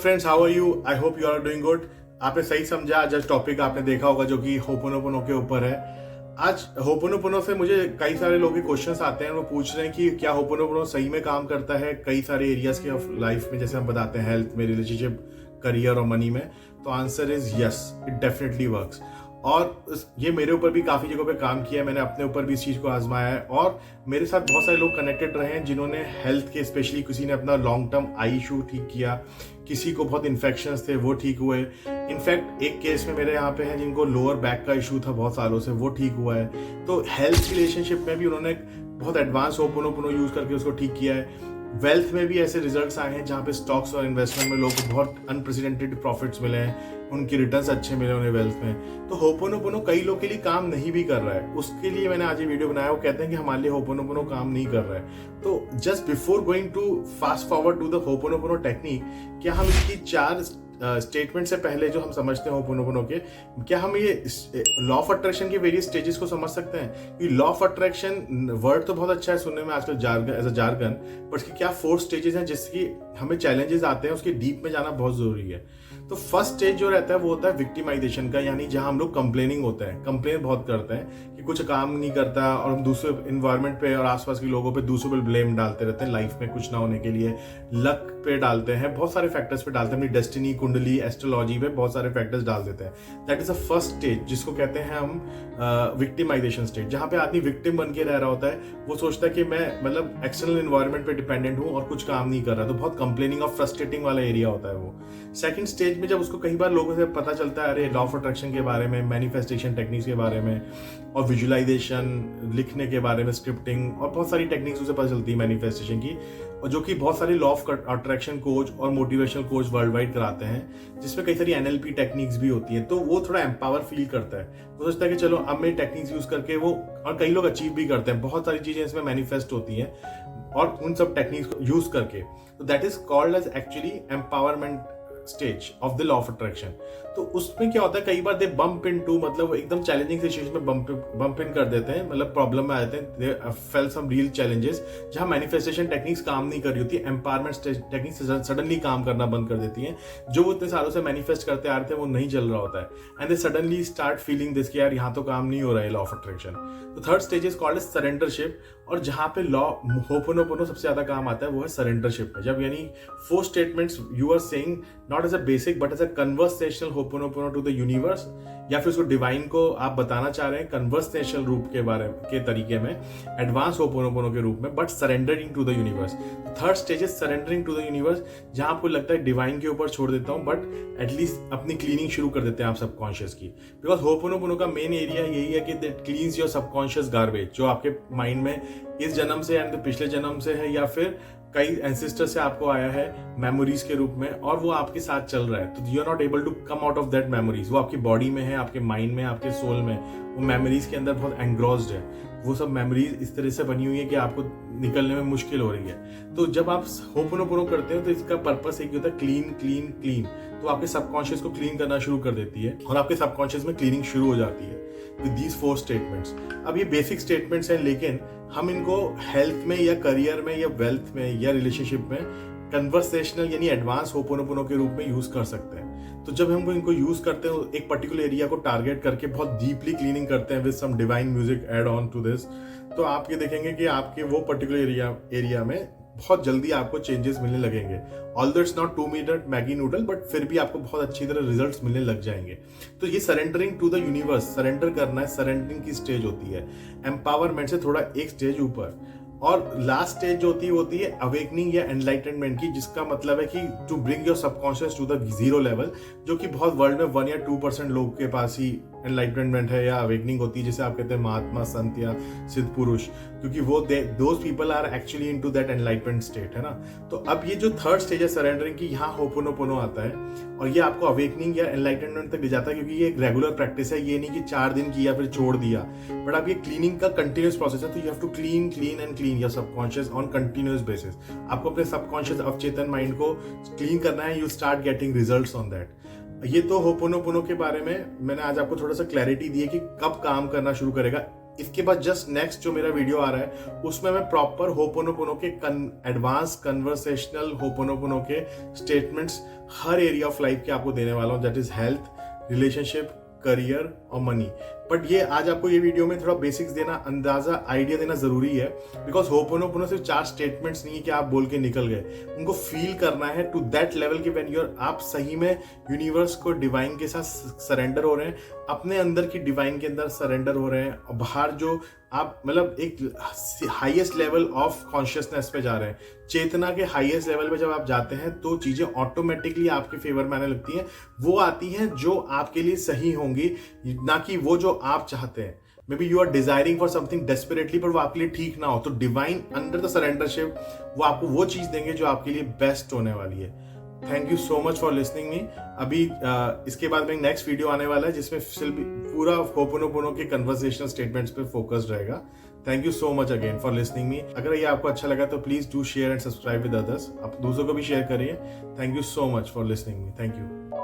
Friends, how are you? I hope you are doing good. आपने सही समझा। आज टॉपिक आपने देखा होगा जो कि होपोनोपोनो के ऊपर है। आज होपोनोपोनो से मुझे कई सारे लोग के क्वेश्चंस आते हैं, वो पूछ रहे हैं कि क्या होपोनोपोनो सही में काम करता है कई सारे एरियाज के ऑफ लाइफ में, जैसे हम बताते हैं हेल्थ में, रिलेशनशिप, करियर और मनी में। तो answer is yes, it definitely works. और ये मेरे ऊपर भी काफ़ी जगहों पे काम किया है, मैंने अपने ऊपर भी इस चीज़ को आजमाया है और मेरे साथ बहुत सारे लोग कनेक्टेड रहे हैं जिन्होंने हेल्थ के, स्पेशली किसी ने अपना लॉन्ग टर्म आई इशू ठीक किया, किसी को बहुत इन्फेक्शंस थे वो ठीक हुए। इनफैक्ट एक केस में मेरे यहाँ पे हैं जिनको लोअर बैक का इशू था बहुत सालों से, वो ठीक हुआ है। तो हेल्थ रिलेशनशिप में भी उन्होंने बहुत एडवांस होपोनोपोनो यूज करके उसको ठीक किया है। वेल्थ में भी ऐसे रिजल्ट्स आए हैं जहाँ पे स्टॉक्स और इन्वेस्टमेंट में लोगों को बहुत अनप्रेसिडेंटेड प्रॉफिट्स मिले हैं, उनके रिटर्न्स अच्छे मिले उन्हें वेल्थ में। तो होपोनोपोनो कई लोग के लिए काम नहीं भी कर रहा है, उसके लिए मैंने आज ये वीडियो बनाया। वो कहते हैं कि हमारे लिए होपोनोपोनो काम नहीं कर रहा है। तो just before going to fast forward to the ho'oponopono technique, क्या हम इसकी 4 स्टेटमेंट से पहले जो हम समझते हैं होपोनोपोनो के, क्या हम ये लॉ ऑफ अट्रैक्शन के वेरियस स्टेजेस को समझ सकते हैं? कि लॉ ऑफ अट्रैक्शन वर्ड तो बहुत अच्छा है सुनने में आजकल, jargon as a jargon, but इसकी क्या 4 स्टेजेस हैं जिसकी हमें चैलेंजेस आते हैं, उसके डीप में जाना बहुत जरूरी है। तो फर्स्ट स्टेज जो रहता है वो होता है विक्टिमाइजेशन का, यानी जहां हम लोग कंप्लेनिंग होते हैं, कंप्लेन बहुत करते हैं कि कुछ काम नहीं करता और हम दूसरे इन्वायरमेंट पे और आसपास के लोगों पे दूसरों पे ब्लेम डालते रहते हैं लाइफ में कुछ ना होने के लिए। लक पे डालते हैं, बहुत सारे फैक्टर्स पे डालते हैं, अपनी डेस्टिनी, कुंडली, एस्ट्रोलॉजी पे बहुत सारे फैक्टर्स डाल देते हैं। That is a first stage जिसको कहते हैं हम विक्टिमाइजेशन स्टेज, जहां पे आदमी विक्टिम बन के रह रहा होता है। वो सोचता है कि मैं मतलब एक्सटर्नल इन्वायरमेंट पे डिपेंडेंट हूँ और कुछ काम नहीं कर रहा, तो बहुत कंप्लेनिंग और फ्रस्ट्रेटिंग वाला एरिया होता है वो। सेकंड स्टेज में जब उसको कई बार लोगों से पता चलता है अरे लॉ ऑफ अट्रैक्शन के बारे में, मैनिफेस्टेशन टेक्निक्स के बारे में और विजुअलाइजेशन, लिखने के बारे में, स्क्रिप्टिंग और बहुत सारी टेक्निक्स उसे पता चलती है मैनिफेस्टेशन की, और जो कि बहुत सारे लॉ ऑफ अट्रैक्शन कोच और मोटिवेशनल कोच वर्ल्ड वाइड कराते हैं, जिसमें कई सारी एनएलपी टेक्निक्स भी होती है। तो वो थोड़ा एम्पावर फील करता है, वो सोचता है कि चलो अब मैं टेक्निक्स यूज करके वो, और कई लोग अचीव भी करते हैं, बहुत सारी चीजें इसमें मैनिफेस्ट होती हैं और उन सब टेक्निक्स को यूज करके। तो that is called as actually empowerment stage of the law of attraction. तो उसमें क्या होता है, कई बार दे बम्प इनटू, मतलब एकदम चैलेंजिंग सिचुएशन में बम्प इन कर देते हैं, मतलब प्रॉब्लम में आ जाते हैं, दे फेल सम रियल चैलेंजेस जहां मैनिफेस्टेशन टेक्निक्स काम नहीं कर रही होती, एम्पावरमेंट टेक्निक्स सडनली काम करना बंद कर देती हैं। जो वो इतने सालों से मैनिफेस्ट करते आ रहे थे वो नहीं चल रहा होता है, and they suddenly start feeling this कि यार यहाँ तो काम नहीं हो रहा है लॉ ऑफ अट्रैक्शन। तो थर्ड स्टेज इज कॉल्ड सरेंडरशिप, और जहां पे लॉ होपोनोपोनो सबसे ज्यादा काम आता है वो है सरेंडरशिप में। जब यानी 4 statements you are saying not as a basic but as a conversational ho'oponopono to the universe, या फिर उसको डिवाइन को आप बताना चाह रहे हैं कन्वर्सेशनल रूप के बारे के तरीके में, एडवांस होपोनोपोनो के रूप में, but surrendering to the universe. Third stage is surrendering to the universe, जहां आपको लगता है डिवाइन के ऊपर छोड़ देता हूं, बट एटलीस्ट अपनी क्लीनिंग शुरू कर देते हैं आप सबकॉन्शियस की। बिकॉज होपोनोपोनो का मेन एरिया यही है कि दैट क्लींस योर सबकॉन्शियस गार्बेज, जो आपके माइंड में इस जन्म से एंड पिछले जन्म से है, या फिर कई एंसेस्टर से आपको आया है मेमोरीज के रूप में, और वो आपके साथ चल रहा है। तो you are not able to come out of that memories. वो आपकी बॉडी में है, आपके माइंड में, आपके सोल में, वो मेमोरीज के अंदर बहुत एंग्रोस्ड है। वो सब मेमोरीज इस तरह से बनी हुई है कि आपको निकलने में मुश्किल हो रही है। तो जब आप होपोनोपोनो करते हो तो इसका पर्पस एक होता है क्लीन क्लीन क्लीन। तो आपके सबकॉन्शियस को क्लीन करना शुरू कर देती है और आपके सबकॉन्शियस में क्लीनिंग शुरू हो जाती है विद दीज 4 स्टेटमेंट्स। अब ये बेसिक स्टेटमेंट्स हैं, लेकिन हम इनको हेल्थ में या करियर में या वेल्थ में या रिलेशनशिप में कन्वर्सेशनल यानी एडवांस होपोनोपोनो के रूप में यूज कर सकते हैं। तो जब हम इनको यूज करते हैं एक पर्टिकुलर एरिया को टारगेट करके बहुत डीपली क्लीनिंग करते हैं with some divine music add on to this, तो आप ये देखेंगे कि आपके वो पर्टिकुलर एरिया में बहुत जल्दी आपको चेंजेस मिलने लगेंगे। Although it's not 2 minute Maggi noodle, but फिर भी आपको बहुत अच्छी तरह रिजल्ट्स मिलने लग जाएंगे। तो ये surrendering to the universe, surrender करना है, सरेंडरिंग की स्टेज होती है, एम्पावरमेंट से थोड़ा एक स्टेज ऊपर। और लास्ट स्टेज जो होती है अवेकनिंग या एनलाइटनमेंट की, जिसका मतलब है कि to bring your subconscious to the 0 level, जो कि बहुत वर्ल्ड में 1 या 2% लोगों के पास ही एनलाइटनमेंट है या अवेकनिंग होती है, जिसे आप कहते हैं महात्मा, संत या सिद्ध पुरुष, क्योंकि वो those people are actually into that enlightenment state, है ना। तो अब ये जो थर्ड स्टेज है सरेंडरिंग की, यहाँ होपोनोपोनो आता है और ये आपको अवेकनिंग या एनलाइटनमेंट तक ले जाता है, क्योंकि ये एक रेगुलर प्रैक्टिस है। ये नहीं कि 4 दिन किया फिर छोड़ दिया, बट अब ये क्लीनिंग का कंटिन्यूस प्रोसेस है। तो you have to clean clean and clean your subconscious on continuous basis. आपको अपने सबकॉन्शियस अवचेतन माइंड को क्लीन करना है, you start getting results on that. ये तो होपोनोपोनो के बारे में मैंने आज आपको थोड़ा सा क्लैरिटी दी है कि कब काम करना शुरू करेगा। इसके बाद जस्ट नेक्स्ट जो मेरा वीडियो आ रहा है उसमें मैं प्रॉपर होपोनोपोनो के एडवांस कन्वर्सेशनल होपोनोपोनो के statements her area of life के आपको देने वाला हूँ, that is health, relationship, career और मनी। बट ये आज आपको ये वीडियो में थोड़ा बेसिक्स देना, अंदाजा आइडिया देना जरूरी है, बिकॉज होपोनोपोनो सिर्फ 4 स्टेटमेंट्स नहीं है कि आप बोल के निकल गए, उनको फील करना है टू दैट लेवल कि व्हेन यूर आप सही में यूनिवर्स को डिवाइन के साथ सरेंडर हो रहे हैं, अपने अंदर की डिवाइन के अंदर सरेंडर हो रहे हैं और बाहर जो आप मतलब एक हाईएस्ट लेवल ऑफ कॉन्शियसनेस पे जा रहे हैं, चेतना के हाईएस्ट लेवल पे जब आप जाते हैं तो चीजें ऑटोमेटिकली आपके फेवर में आने लगती हैं। वो आती हैं जो आपके लिए सही होंगी, ना कि वो जो आप चाहते हैं। Maybe you are desiring for something desperately, पर वो आपके लिए ठीक ना हो, तो डिवाइन अंडर द सरेंडरशिप वो आपको वो चीज देंगे जो आपके लिए बेस्ट होने वाली है। Thank you so much for listening me. अभी इसके बाद में नेक्स्ट वीडियो आने वाला है जिसमें पूरा होपोनोपोनो के कन्वर्सेशनल स्टेटमेंट्स पे फोकस्ड रहेगा। Thank you so much again for listening me. अगर ये आपको अच्छा लगा तो please do share and subscribe with others, आप दूसरों को भी शेयर करिए। Thank you so much for listening me. Thank you.